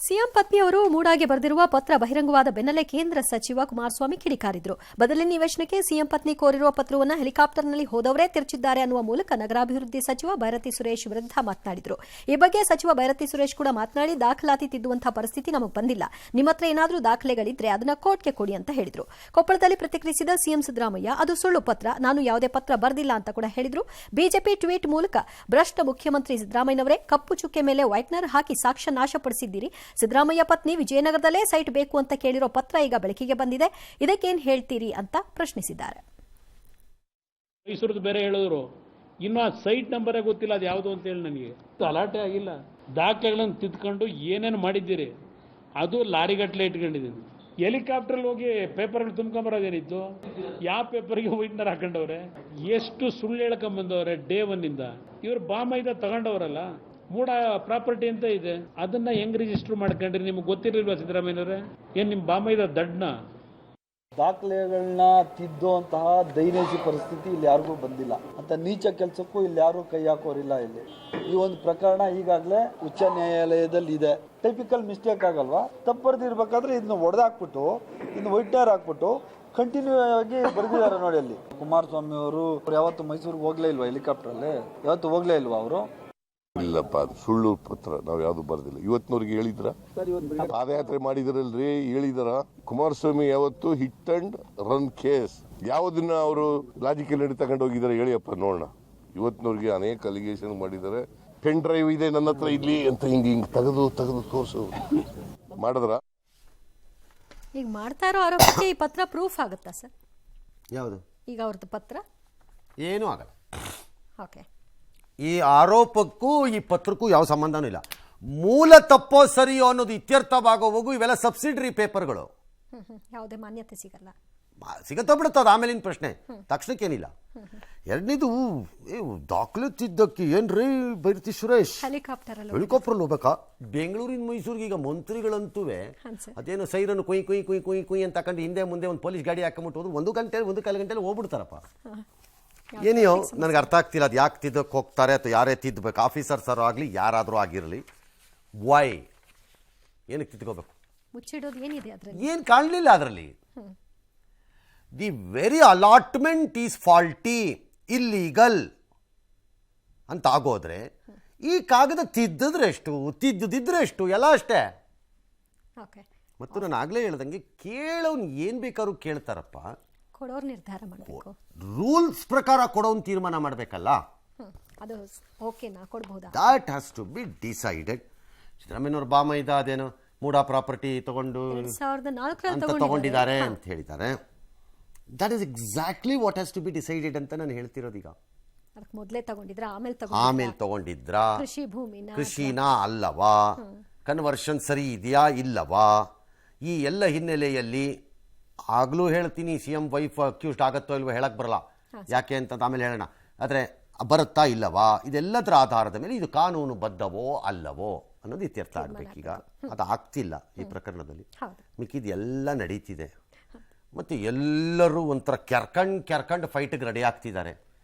CM ಪತ್ನಿಯವರು ಮೂಡಾಗೆ ಬರೆದಿರುವ ಪತ್ರ ಬಹಿರಂಗವಾದ ಬೆನ್ನಲ್ಲೇ ಕೇಂದ್ರ ಸಚಿವ ಕುಮಾರಸ್ವಾಮಿ ಕಿಡಿಕಾರಿದ್ರು. ಬದಲಿ ನಿವೇಶನಕ್ಕೆ ಸಿಎಂ ಪತ್ನಿ ಕೋರಿರುವ ಪತ್ರವನ್ನು ಹೆಲಿಕಾಪ್ಟರ್ನಲ್ಲಿ ಹೋದವರೇ ತಿರುಚಿದ್ದಾರೆ ಅನ್ನುವ ಮೂಲಕ ನಗರಾಭಿವೃದ್ಧಿ ಸಚಿವ ಬೈರತಿ ಸುರೇಶ್ ವಿರುದ್ಧ ಮಾತನಾಡಿದ್ರು. ಈ ಬಗ್ಗೆ ಸಚಿವ ಬೈರತಿ ಸುರೇಶ್ ಕೂಡ ಮಾತನಾಡಿ, ದಾಖಲಾತಿ ತಿದ್ದುವಂತಹ ಪರಿಸ್ಥಿತಿ ನಮಗೆ ಬಂದಿಲ್ಲ, ನಿಮ್ಮ ಹತ್ರ ಏನಾದರೂ ದಾಖಲೆಗಳಿದ್ರೆ ಅದನ್ನ ಕೋರ್ಟ್ಗೆ ಕೊಡಿ ಅಂತ ಹೇಳಿದ್ರು. ಕೊಪ್ಪಳದಲ್ಲಿ ಪ್ರತಿಕ್ರಿಯಿಸಿದ ಸಿಎಂ ಸಿದ್ದರಾಮಯ್ಯ, ಅದು ಸುಳ್ಳು ಪತ್ರ, ನಾನು ಯಾವುದೇ ಪತ್ರ ಬರೆದಿಲ್ಲ ಅಂತ ಕೂಡ ಹೇಳಿದ್ರು. ಬಿಜೆಪಿ ಟ್ವೀಟ್ ಮೂಲಕ, ಭ್ರಷ್ಟ ಮುಖ್ಯಮಂತ್ರಿ ಸಿದ್ದರಾಮಯ್ಯನವರೇ, ಕಪ್ಪು ಚುಕ್ಕೆ ಮೇಲೆ ವೈಟ್ನರ್ ಹಾಕಿ ಸಾಕ್ಷ್ಯ ನಾಶಪಡಿಸಿದ್ದೀರಿ. ಸಿದ್ದರಾಮಯ್ಯ ಪತ್ನಿ ವಿಜಯನಗರದಲ್ಲೇ ಸೈಟ್ ಬೇಕು ಅಂತ ಕೇಳಿರೋ ಪತ್ರ ಈಗ ಬೆಳಕಿಗೆ ಬಂದಿದೆ, ಇದಕ್ಕೇನ್ ಹೇಳ್ತೀರಿ ಅಂತ ಪ್ರಶ್ನಿಸಿದ್ದಾರೆ. ಮೈಸೂರದ್ದು ಬೇರೆ ಹೇಳಿದ್ರು, ಇನ್ನು ಆ ಸೈಟ್ ನಂಬರೇ ಗೊತ್ತಿಲ್ಲ ಅದು ಯಾವುದು ಅಂತ ಹೇಳಿ. ನನಗೆ ಅಲಾಟೆ ಆಗಿಲ್ಲ. ದಾಖಲೆಗಳನ್ನು ತಿದ್ಕೊಂಡು ಏನೇನು ಮಾಡಿದ್ದೀರಿ ಅದು ಲಾರಿಗಟ್ಟಲೆ ಇಟ್ಕೊಂಡಿದ್ದೀನಿ. ಹೆಲಿಕಾಪ್ಟರ್ ಹೋಗಿ ಪೇಪರ್ಗಳು ತುಂಬ್ಕೊಂಬರೋದೇನಿತ್ತು? ಯಾವ ಪೇಪರ್ಗೆ ವೈಟ್ನರ್ ಹಾಕೊಂಡವ್ರೆ? ಎಷ್ಟು ಸುಳ್ಳು ಹೇಳ್ಕೊಂಬಂದವ್ರೆ ಡೇ ಒನ್ನಿಂದ. ಇವ್ರು ಬಾಮೈದ ತಗೊಂಡವ್ರಲ್ಲ, ಮೂಡ ಪ್ರಾಪರ್ಟಿ ಅಂತ ಇದೆ, ಅದನ್ನ ಹೆಂಗ್ ರಿಜಿಸ್ಟರ್ ಮಾಡ್ಕೊಂಡ್ರಿ? ನಿಮ್ಗೆ ಗೊತ್ತಿರಲಿಲ್ವಾ ಸಿದ್ದರಾಮಯ್ಯನವ್ರೆ? ಏನ್ ನಿಮ್ ಬಾಮೈದ ದಡ್ನ? ದಾಖಲೆಗಳನ್ನ ತಿದ್ದುವಂತಹ ದೈನೈಸಿ ಪರಿಸ್ಥಿತಿ ಇಲ್ಲಿ ಯಾರಿಗೂ ಬಂದಿಲ್ಲ ಅಂತ ನೀಚ ಕೆಲಸಕ್ಕೂ ಇಲ್ಲಿ ಯಾರು ಕೈ ಹಾಕೋರಿಲ್ಲ. ಇಲ್ಲಿ ಈ ಒಂದು ಪ್ರಕರಣ ಈಗಾಗಲೇ ಉಚ್ಚ ನ್ಯಾಯಾಲಯದಲ್ಲಿ ಇದೆ. ಟೈಪಿಕಲ್ ಮಿಸ್ಟೇಕ್ ಆಗಲ್ವಾ? ತಪ್ಪರ್ದಿರ್ಬೇಕಾದ್ರೆ ಇದನ್ನ ಒಡೆದಾಕ್ಬಿಟ್ಟು ಇನ್ನು ವೈಟ್ನರ್ ಹಾಕ್ಬಿಟ್ಟು ಕಂಟಿನ್ಯೂ ಆಗಿ ಬರೆದಿದ್ದಾರೆ ನೋಡಿ. ಅಲ್ಲಿ ಕುಮಾರಸ್ವಾಮಿ ಅವರು ಯಾವತ್ತು ಮೈಸೂರಿಗೆ ಹೋಗ್ಲೇ ಇಲ್ವಾ? ಹೆಲಿಕಾಪ್ಟರಲ್ಲಿ ಯಾವತ್ತು ಹೋಗ್ಲೇ ಇಲ್ವಾ ಅವರು? ಇಲ್ಲಪ್ಪ, ಅದು ಸುಳ್ಳು ಪತ್ರ, ನಾವು ಯಾವ್ದು ಬರ್ದಿಲ್ಲ. ಇವತ್ತಿನವ್ರಿಗೆ ಹೇಳಿದ್ರ? ಪಾದಯಾತ್ರೆ ಮಾಡಿದ್ರಲ್ರಿ, ಹೇಳಿದಾರ? ಕುಮಾರಸ್ವಾಮಿ ಯಾವತ್ತು ಹಿಟ್ ಅಂಡ್ ರನ್ ಕೇಸ್ ಯಾವ್ದನ್ನ ಅವರು ಲಾಜಿಕಲ್ ನಡಿ ತಗೊಂಡು ಹೋಗಿದ್ದಾರೆ ಹೇಳಿಯಪ್ಪ ನೋಡೋಣ. ಇವತ್ತಿನವ್ರಿಗೆ ಅನೇಕ ಅಲಿಗೇಷನ್ ಮಾಡಿದ್ದಾರೆ. ಪೆನ್ ಡ್ರೈವ್ ಇದೆ ನನ್ನ ಹತ್ರ ಇಲ್ಲಿ ಅಂತ ಹಿಂಗ್ ತೆಗೆದು ತೋರಿಸು ಮಾಡಿದ್ರ? ಈಗ ಮಾಡ್ತಾ ಇರೋ ಆರೋಪಕ್ಕೆ ಈ ಪತ್ರ ಪ್ರೂಫ್ ಆಗುತ್ತಾ ಸರ್? ಯಾವುದು? ಈಗ ಅವ್ರದ್ದು ಪತ್ರ ಏನೂ ಆಗಲ್ಲ. ಓಕೆ, ಈ ಆರೋಪಕ್ಕೂ ಈ ಪತ್ರಕ್ಕೂ ಯಾವ ಸಂಬಂಧನೂ ಇಲ್ಲ. ಮೂಲ ತಪ್ಪೋ ಸರಿಯೋ ಅನ್ನೋದು ಇತ್ಯರ್ಥವಾಗೋವರೆಗೂ ಇವೆಲ್ಲ ಸಬ್ಸಿಡರಿ ಪೇಪರ್ಗಳು. ಯಾವುದೇ ಮಾನ್ಯತೆ ಸಿಗಲ್ಲ. ಸಿಗತ್ತೋ ಬಿಡುತ್ತದ ಆಮೇಲಿನ ಪ್ರಶ್ನೆ, ತಕ್ಷಣಕ್ಕೇನಿಲ್ಲ. ಎರಡನೇದು, ದಾಖಲೆ ತಿದ್ದಕ್ಕೆ ಏನ್ರಿ ಬೈರತಿ ಸುರೇಶ್? ಹೆಲಿಕಾಪ್ಟರ್ ಹೋಗ್ಬೇಕಾ? ಬೆಂಗಳೂರಿನ ಮೈಸೂರಿಗೆ ಈಗ ಮಂತ್ರಿಗಳಂತೂ ಅದೇನು ಸೈರನ್ನು ಕುಯ್ ಕುಯ್ ಕುಯ್ ಕುಯ್ ಕುಯ್ ಅಂತ ಹಾಕೊಂಡು ಹಿಂದೆ ಮುಂದೆ ಒಂದು ಪೊಲೀಸ್ ಗಾಡಿ ಹಾಕೊಂಬಿಟ್ಟು ಹೋದ್ರು 1 ಗಂಟೆಲಿ ಹೋಗ್ಬಿಡ್ತಾರಪ್ಪ. ಏನಿಯೋ ನನಗೆ ಅರ್ಥ ಆಗ್ತಿಲ್ಲ, ಅದು ಯಾಕೆ ತಿದ್ದಕ್ಕೆ ಹೋಗ್ತಾರೆ ಅಥವಾ ಯಾರೇ ತಿದ್ದಬೇಕು? ಆಫೀಸರ್ಸ್ ಆಗಲಿ ಯಾರಾದರೂ ಆಗಿರಲಿ, ವೈ ಏನಕ್ಕೆ ತಿದ್ಕೋಬೇಕು? ಮುಚ್ಚಿಡೋದು ಏನಿದೆ ಅದರಲ್ಲಿ? ಏನು ಕಾಣಲಿಲ್ಲ ಅದರಲ್ಲಿ. The very allotment is faulty, illegal ಅಂತ ಆಗೋದ್ರೆ ಈ ಕಾಗದ ತಿದ್ದಿದ್ರೆ ಎಷ್ಟು, ತಿದ್ದಿದ್ರೆ ಎಷ್ಟು, ಎಲ್ಲ ಅಷ್ಟೇ. ಮತ್ತು ನಾನು ಆಗಲೇ ಹೇಳ್ದಂಗೆ ಕೇಳೋನು ಏನು ಬೇಕಾದ್ರೂ ಕೇಳ್ತಾರಪ್ಪ. ಕೊಡೋರು ನಿರ್ಧಾರ ಮಾಡಬೇಕು, ರೂಲ್ಸ್ ಪ್ರಕಾರ ಕೊಡೋನ್ ತೀರ್ಮಾನ ಮಾಡಬೇಕಲ್ಲ. ಅದು ಓಕೆನಾ, ಕೊಡಬಹುದಾ? That has to be decided. ಸಿದ್ದರಾಮಯ್ಯನವ್ರ ಬಾಮೈದ ಅದೇನೋ ಮೂಡಾ ಪ್ರಾಪರ್ಟಿ ತಗೊಂಡು 2004 ತಗೊಂಡಿದ್ದಾರೆ ಅಂತ ಹೇಳಿದ್ದಾರೆ. That is exactly what has to be decided ಅಂತ ನಾನು ಹೇಳ್ತಿರೋದು. ಈಗ ಮೊದಲೇ ತಗೊಂಡಿದ್ರ, ಆಮೇಲೆ ತಗೊಂಡಿದ್ರ, ಕೃಷಿನ ಅಲ್ಲವಾ, ಕನ್ವರ್ಷನ್ ಸರಿ ಇದೆಯಾ ಇಲ್ಲವಾ, ಈ ಎಲ್ಲ ಹಿನ್ನೆಲೆಯಲ್ಲಿ ಆಗಲೂ ಹೇಳ್ತೀನಿ, ಸಿ ಎಂ ವೈಫ್ ಅಕ್ಯೂಸ್ಡ್ ಆಗತ್ತೋ ಇಲ್ವೋ ಹೇಳಕ್ ಬರಲ್ಲ, ಯಾಕೆ ಅಂತ ಆಮೇಲೆ ಹೇಳೋಣ. ಆದರೆ ಬರುತ್ತಾ ಇಲ್ಲವಾ, ಇದೆಲ್ಲದರ ಆಧಾರದ ಮೇಲೆ ಇದು ಕಾನೂನು ಬದ್ಧವೋ ಅಲ್ಲವೋ ಅನ್ನೋದು ಇತ್ಯರ್ಥ ಆಗಬೇಕೀಗ. ಅದು ಆಗ್ತಿಲ್ಲ ಈ ಪ್ರಕರಣದಲ್ಲಿ. ಮಿಕ್ಕಿದ ಎಲ್ಲ ನಡೀತಿದೆ. ಮತ್ತು ಎಲ್ಲರೂ ಒಂಥರ ಕೆರ್ಕಂಡು ಫೈಟಿಗೆ ರೆಡಿ ಆಗ್ತಿದ್ದಾರೆ.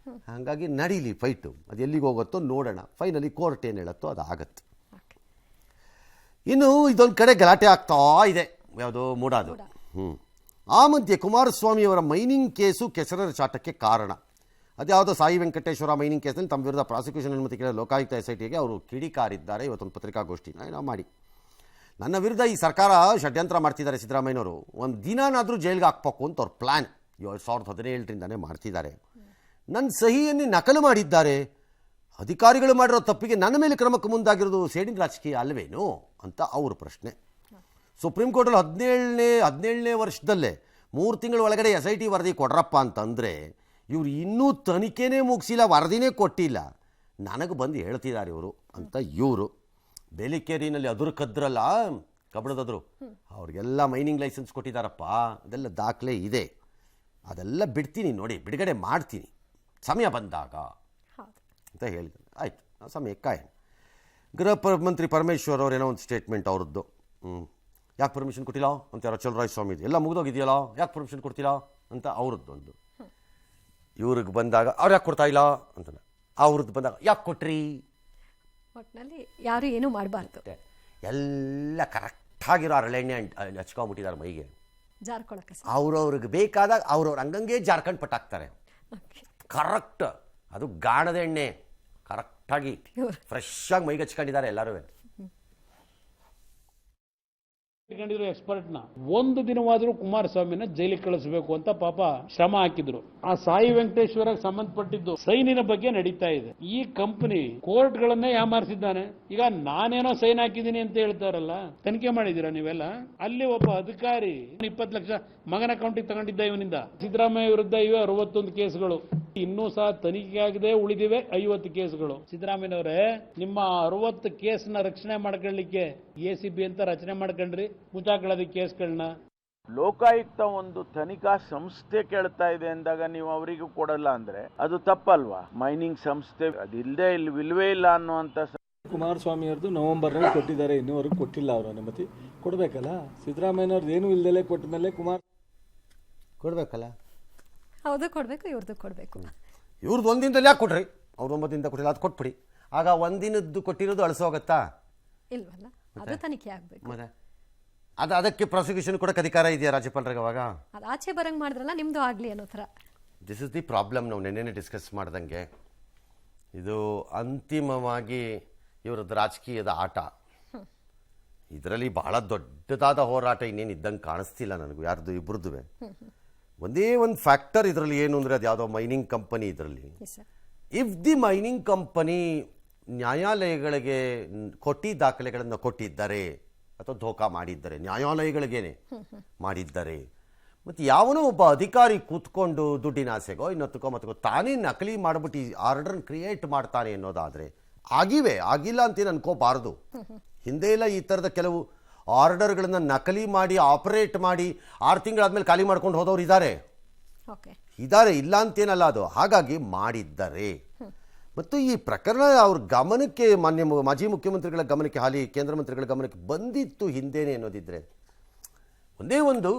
ಹಾಗಾಗಿ ನಡೀಲಿ ಫೈಟು, ಅದು ಎಲ್ಲಿಗೆ ಹೋಗುತ್ತೋ ನೋಡೋಣ. ಫೈನಲಿ ಕೋರ್ಟ್ ಏನು ಹೇಳುತ್ತೋ ಅದು ಆಗತ್ತೆ. ಇನ್ನು ಇದೊಂದು ಕಡೆ ಗಲಾಟೆ ಆಗ್ತಾ ಇದೆ, ಯಾವುದು ಮೂಡಾದು. ಆ ಮಧ್ಯೆ ಕುಮಾರಸ್ವಾಮಿಯವರ ಮೈನಿಂಗ್ ಕೇಸು ಕೆಸರರ ಚಾಟಕ್ಕೆ ಕಾರಣ. ಅದ್ಯಾವುದೋ ಸಾಯಿ ವೆಂಕಟೇಶ್ವರ ಮೈನಿಂಗ್ ಕೇಸಲ್ಲಿ ತಮ್ಮ ವಿರುದ್ಧ ಪ್ರಾಸಿಕ್ಯೂಷನ್ ಅನುಮತಿ ಕೇಳಿ ಲೋಕಾಯುಕ್ತ SITಗೆ ಅವರು ಕಿಡಿಕಾರಿದ್ದಾರೆ. ಇವತ್ತೊಂದು ಪತ್ರಿಕಾಗೋಷ್ಠಿನ ನಾವು ಮಾಡಿ, ನನ್ನ ವಿರುದ್ಧ ಈ ಸರ್ಕಾರ ಷಡ್ಯಂತ್ರ ಮಾಡ್ತಿದ್ದಾರೆ ಸಿದ್ದರಾಮಯ್ಯನವರು, ಒಂದು ದಿನಾನಾದರೂ ಜೈಲಿಗೆ ಹಾಕ್ಬೇಕು ಅಂತ ಅವ್ರ ಪ್ಲ್ಯಾನ್ 2017ರಿಂದನೇ ಮಾಡ್ತಿದ್ದಾರೆ. ನನ್ನ ಸಹಿಯನ್ನೇ ನಕಲು ಮಾಡಿದ್ದಾರೆ. ಅಧಿಕಾರಿಗಳು ಮಾಡಿರೋ ತಪ್ಪಿಗೆ ನನ್ನ ಮೇಲೆ ಕ್ರಮಕ್ಕೆ ಮುಂದಾಗಿರೋದು ಸೇಡಿನ ರಾಜಕೀಯ ಅಲ್ವೇನು ಅಂತ ಅವ್ರ ಪ್ರಶ್ನೆ. ಸುಪ್ರೀಂ ಕೋರ್ಟಲ್ಲಿ 17ನೇ ವರ್ಷದಲ್ಲೇ 3 ತಿಂಗಳ ಒಳಗಡೆ SIT ವರದಿ ಕೊಡ್ರಪ್ಪ ಅಂತಂದರೆ ಇವರು ಇನ್ನೂ ತನಿಖೆನೇ ಮುಗಿಸಿಲ್ಲ, ವರದಿನೇ ಕೊಟ್ಟಿಲ್ಲ, ನನಗೆ ಬಂದು ಹೇಳ್ತಿದ್ದಾರೆ ಇವರು ಅಂತ. ಇವರು ಬೇಲಿಕೇರಿನಲ್ಲಿ ಅದುರು ಕದ್ರಲ್ಲ, ಕಬ್ಬಣದದ್ರು, ಅವ್ರಿಗೆಲ್ಲ ಮೈನಿಂಗ್ ಲೈಸೆನ್ಸ್ ಕೊಟ್ಟಿದ್ದಾರಪ್ಪ, ಅದೆಲ್ಲ ದಾಖಲೆ ಇದೆ. ಅದೆಲ್ಲ ಬಿಡ್ತೀನಿ ನೋಡಿ, ಬಿಡುಗಡೆ ಮಾಡ್ತೀನಿ ಸಮಯ ಬಂದಾಗ ಅಂತ ಹೇಳಿದ್ರು. ಆಯಿತು, ಸಮಯ ಕಾಯಂ. ಗೃಹ ಮಂತ್ರಿ ಪರಮೇಶ್ವರ್ ಅವರೇನೋ ಒಂದು ಸ್ಟೇಟ್ಮೆಂಟ್ ಅವ್ರದ್ದು. ಯಾಕೆ ಪರ್ಮಿಷನ್ ಕೊಟ್ಟಿಲ್ಲ ಅಂತ ಯಾರೋ ಚಲರಾಯ ಸ್ವಾಮಿ, ಎಲ್ಲ ಮುಗಿದೋಗಿದೆಯಲ್ಲ, ಯಾಕೆ ಪರ್ಮಿಷನ್ ಕೊಡ್ತಿಲ್ಲ ಅಂತ ಅವ್ರದ್ದೊಂದು. ಇವ್ರಿಗೆ ಬಂದಾಗ ಅವ್ರು ಯಾಕೆ ಕೊಡ್ತಾ ಇಲ್ಲ ಅಂತ, ಅವ್ರದ್ದು ಬಂದಾಗ ಯಾಕೆ ಕೊಟ್ರಿ? ಒಟ್ಟಿನಲ್ಲಿ ಯಾರು ಏನೂ ಮಾಡಬಾರ್ದು. ಎಲ್ಲ ಕರೆಕ್ಟಾಗಿರೋ ಹರಳೆಣ್ಣೆ ಹಚ್ಕೊಂಡ್ಬಿಟ್ಟಿದ್ದಾರೆ ಮೈಗೆ. ಜಾರ್ಕೊಳಕ್ಕೆ ಸರ್. ಅವ್ರವ್ರಿಗೆ ಬೇಕಾದಾಗ ಅವ್ರವ್ರ ಹಂಗಂಗೆ ಜಾರ್ಕೊಂಡು ಪಟ್ಟಾಕ್ತಾರೆ. ಕರೆಕ್ಟ್, ಅದು ಗಾಣದ ಎಣ್ಣೆ ಕರೆಕ್ಟಾಗಿ ಫ್ರೆಶ್ ಆಗಿ ಮೈಗೆ ಹಚ್ಕೊಂಡಿದ್ದಾರೆ ಎಲ್ಲರೂ. ಇಟ್ಕೊಂಡಿರೋ ಎಕ್ಸ್ಪರ್ಟ್ನ ಒಂದು ದಿನವಾದರೂ ಕುಮಾರಸ್ವಾಮಿನ ಜೈಲಿಗೆ ಕಳಿಸಬೇಕು ಅಂತ ಪಾಪ ಶ್ರಮ ಹಾಕಿದ್ರು. ಆ ಸಾಯಿ ವೆಂಕಟೇಶ್ವರ ಸಂಬಂಧಪಟ್ಟಿದ್ದು ಸೈನಿನ ಬಗ್ಗೆ ನಡೀತಾ ಇದೆ. ಈ ಕಂಪನಿ ಕೋರ್ಟ್ ಗಳನ್ನೇ ಯಾಮಾರಿಸಿದ್ದಾನೆ. ಈಗ ನಾನೇನೋ ಸೈನ್ ಹಾಕಿದ್ದೀನಿ ಅಂತ ಹೇಳ್ತಾರಲ್ಲ, ತನಿಖೆ ಮಾಡಿದೀರಾ ನೀವೆಲ್ಲ? ಅಲ್ಲಿ ಒಬ್ಬ ಅಧಿಕಾರಿ 20 ಲಕ್ಷ ಮಗನ ಅಕೌಂಟಿಗೆ ತಗೊಂಡಿದ್ದ ಇವನಿಂದ. ಸಿದ್ದರಾಮಯ್ಯ ವಿರುದ್ಧ ಇವೆ 61 ಕೇಸ್ಗಳು, ಇನ್ನೂ ಸಹ ತನಿಖೆ ಆಗದೆ ಉಳಿದಿವೆ 50 ಕೇಸ್ಗಳು. ಸಿದ್ದರಾಮಯ್ಯನವರೇ, ನಿಮ್ಮ 60 ಕೇಸ್ನ ರಕ್ಷಣೆ ಮಾಡ್ಕೊಳ್ಳಿಕ್ಕೆ ACB ಅಂತ ರಚನೆ ಮಾಡ್ಕೊಂಡ್ರಿ, ಮುಚ್ಚಾಕೊಳ್ಳೋದು ಕೇಸ್ಗಳನ್ನ. ಲೋಕಾಯುಕ್ತ ಒಂದು ತನಿಖಾ ಸಂಸ್ಥೆ ಕೇಳ್ತಾ ಇದೆ ಅಂದಾಗ ನೀವು ಅವರಿಗೂ ಕೊಡಲ್ಲ ಅಂದ್ರೆ ಅದು ತಪ್ಪಲ್ವಾ? ಮೈನಿಂಗ್ ಸಂಸ್ಥೆ ಅದಿಲ್ಲದೆ ಇಲ್ವೇ ಇಲ್ಲ ಅನ್ನುವಂತ. ಕುಮಾರಸ್ವಾಮಿ ಅವ್ರದ್ದು ನವೆಂಬರ್ನಲ್ಲಿ ಕೊಟ್ಟಿದ್ದಾರೆ, ಇನ್ನೂವರೆಗೂ ಕೊಟ್ಟಿಲ್ಲ. ಅವರ ಅನುಮತಿ ಕೊಡಬೇಕಲ್ಲ. ಸಿದ್ದರಾಮಯ್ಯನವ್ರದ್ದು ಏನೂ ಇಲ್ಲದಲ್ಲೇ ಕೊಟ್ಟ ಮೇಲೆ ಕೊಡ್ಬೇಕಲ್ಲ. ಹೌದು, ಕೊಡಬೇಕು, ಇವ್ರದ್ದು ಕೊಡಬೇಕು. ಇವ್ರದ್ದು ಒಂದಿನದಲ್ಲಿ ಯಾಕೆ ಕೊಡ್ರಿ? ಅವ್ರು 9 ದಿನದ ಕೊಟ್ಟಿಲ್ಲ, ಅದು ಕೊಟ್ಬಿಡಿ. ಆಗ ಒಂದಿನದ್ದು ಕೊಟ್ಟಿರೋದು ಅಳಿಸೋಗತ್ತಾ? ಇಲ್ವಲ್ಲ, ಅದು ತನಿಖೆ ಆಗ್ಬೇಕು. ಮತ್ತೆ ಅದಕ್ಕೆ ಪ್ರಾಸಿಕ್ಯೂಷನ್ ಕೊಡಕ್ಕೆ ಅಧಿಕಾರ ಇದೆಯಾ ರಾಜ್ಯಪಾಲರಿಗೆ? ಅವಾಗ ಅದು ಆಚೆ ಬರಂಗ್ ಮಾಡಿದ್ರಲ್ಲ, ನಿಮ್ದು ಆಗ್ಲಿ ಅನ್ನೋ ಥರ. This is the problem. ನಾವು ನೆನ್ನೆ ಡಿಸ್ಕಸ್ ಮಾಡ್ದಂಗೆ ಇದು ಅಂತಿಮವಾಗಿ ಇವರದ್ದು ರಾಜಕೀಯದ ಆಟ. ಇದರಲ್ಲಿ ಬಹಳ ದೊಡ್ಡದಾದ ಹೋರಾಟ ಇನ್ನೇನು ಇದ್ದಂಗೆ ಕಾಣಿಸ್ತಿಲ್ಲ ನನಗೂ ಯಾರ್ದು ಇಬ್ಬರದುವೆ. ಒಂದೇ ಒಂದು ಫ್ಯಾಕ್ಟರ್ ಇದರಲ್ಲಿ ಏನು ಅಂದರೆ, ಅದು ಯಾವುದೋ ಮೈನಿಂಗ್ ಕಂಪನಿ. ಇದರಲ್ಲಿ ಇಫ್ ದಿ ಮೈನಿಂಗ್ ಕಂಪನಿ ನ್ಯಾಯಾಲಯಗಳಿಗೆ ಕೊಟ್ಟಿ ದಾಖಲೆಗಳನ್ನು ಕೊಟ್ಟಿದ್ದಾರೆ ಅಥವಾ ಧೋಕಾ ಮಾಡಿದ್ದಾರೆ, ನ್ಯಾಯಾಲಯಗಳಿಗೇನೆ ಮಾಡಿದ್ದಾರೆ, ಮತ್ತು ಯಾವನೋ ಒಬ್ಬ ಅಧಿಕಾರಿ ಕೂತ್ಕೊಂಡು ದುಡ್ಡಿನ ಆಸೆಗೋ ಇನ್ನೊತ್ತಕೋ ಮತ್ತಕೋ ತಾನೇ ನಕಲಿ ಮಾಡಿಬಿಟ್ಟು ಈ ಆರ್ಡರ್ ಕ್ರಿಯೇಟ್ ಮಾಡ್ತಾನೆ ಅನ್ನೋದಾದರೆ ಆಗಿಲ್ಲ ಅಂತೇನು ಅನ್ಕೋಬಾರ್ದು. ಹಿಂದೆ ಎಲ್ಲ ಈ ಥರದ ಕೆಲವು ಆರ್ಡರ್ಗಳನ್ನು ನಕಲಿ ಮಾಡಿ ಆಪರೇಟ್ ಮಾಡಿ 6 ತಿಂಗಳಾದ್ಮೇಲೆ ಖಾಲಿ ಮಾಡ್ಕೊಂಡು ಹೋದವ್ರು ಇದ್ದಾರೆ, ಇಲ್ಲ ಅಂತೇನಲ್ಲ ಅದು. ಹಾಗಾಗಿ ಮಾಡಿದ್ದಾರೆ. ಮತ್ತು ಈ ಪ್ರಕರಣ ಅವ್ರ ಗಮನಕ್ಕೆ, ಮಾಜಿ ಮುಖ್ಯಮಂತ್ರಿಗಳ ಗಮನಕ್ಕೆ, ಹಾಲಿ ಕೇಂದ್ರ ಮಂತ್ರಿಗಳ ಗಮನಕ್ಕೆ ಬಂದಿತ್ತು ಹಿಂದೇನೆ ಅನ್ನೋದಿದ್ರೆ ಒಂದೇ ಒಂದು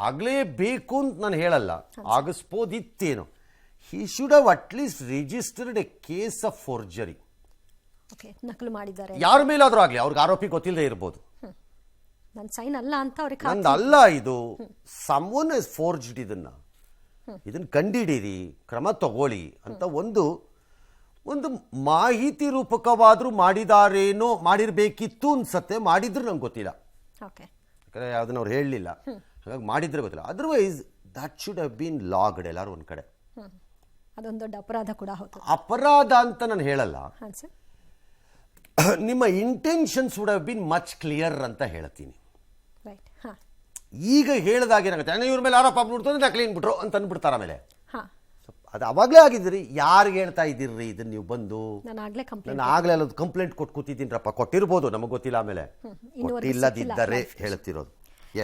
ಆಗಲೇಬೇಕು ಅಂತ ನಾನು ಹೇಳಲ್ಲ, ಆಗಿಸ್ಬೋದಿತ್ತೇನೋ. He should have at least registered a case of forgery. ನಕಲು ಮಾಡಿದ್ದಾರೆ ಯಾರ ಮೇಲಾದ್ರೂ ಆಗಲಿ, ಅವ್ರಿಗೆ ಆರೋಪಿ ಗೊತ್ತಿಲ್ಲದೆ ಇರ್ಬೋದು. ನನ್ನ ಸೈನ್ ಅಲ್ಲ ಅಂತ ಅವ್ರಿಗೆ ನಂದಲ್ಲ ಇದು, ಸಮ್ವನ್ ಹ್ಯಾಸ್ ಫೋರ್ಜ್ಡ್, ಇದನ್ನು ಕಂಡಿಡೀರಿ, ಕ್ರಮ ತಗೊಳ್ಳಿ ಅಂತ ಒಂದು ಮಾಹಿತಿ ರೂಪಕವಾದರೂ ಮಾಡಿದಾರೇನೋ, ಮಾಡಿರಬೇಕಿತ್ತು ಅನ್ಸತ್ತೆ. ಮಾಡಿದ್ರು ನಂಗೆ ಗೊತ್ತಿಲ್ಲ, ಯಾಕಂದರೆ ಯಾವುದನ್ನ ಅವ್ರು ಹೇಳಲಿಲ್ಲ, ಹಾಗಾಗಿ ಮಾಡಿದ್ರೆ ಗೊತ್ತಿಲ್ಲ. Otherwise that should have been logged ಎಲ್ಲರೂ ಒಂದು ಕಡೆ. ಅದೊಂದು ದೊಡ್ಡ ಅಪರಾಧ ಕೂಡ ಹೌದು. ಅಪರಾಧ ಅಂತ ನಾನು ಹೇಳಲ್ಲ, ನಿಮ್ಮ intentions would have been much clear ಅಂತ ಹೇಳ್ತೀನಿ. ಈಗ ಹೇಳಿದಾಗ ಏನಾಗುತ್ತೆ, ಇವ್ರ ಮೇಲೆ ಆರೋಪ ಆಗ್ಬಿಡ್ತು, ನಕಲಿ ಬಿಟ್ರು ಅಂತ ಅಂದ್ಬಿಡ್ತಾರೆ. ಆಮೇಲೆ ಅದು ಅವಾಗಲೇ ಆಗಿದ್ರಿ. ಯಾರಿಗೆ ಹೇಳ್ತಾ ಇದ್ದೀರಿ ಇದನ್ನು ನೀವು ಬಂದು? ನಾನು ಆಗಲೇ ಅಲ್ಲದು ಕಂಪ್ಲೇಂಟ್ ಕೊಟ್ಟು ಕೂತಿದ್ದೀನಿರಪ್ಪ. ಕೊಟ್ಟಿರ್ಬೋದು, ನಮಗೆ ಗೊತ್ತಿಲ್ಲ. ಆಮೇಲೆ ಕೊಟ್ಟಿಲ್ಲದಿದ್ದರೆ ಹೇಳ್ತಿರೋದು.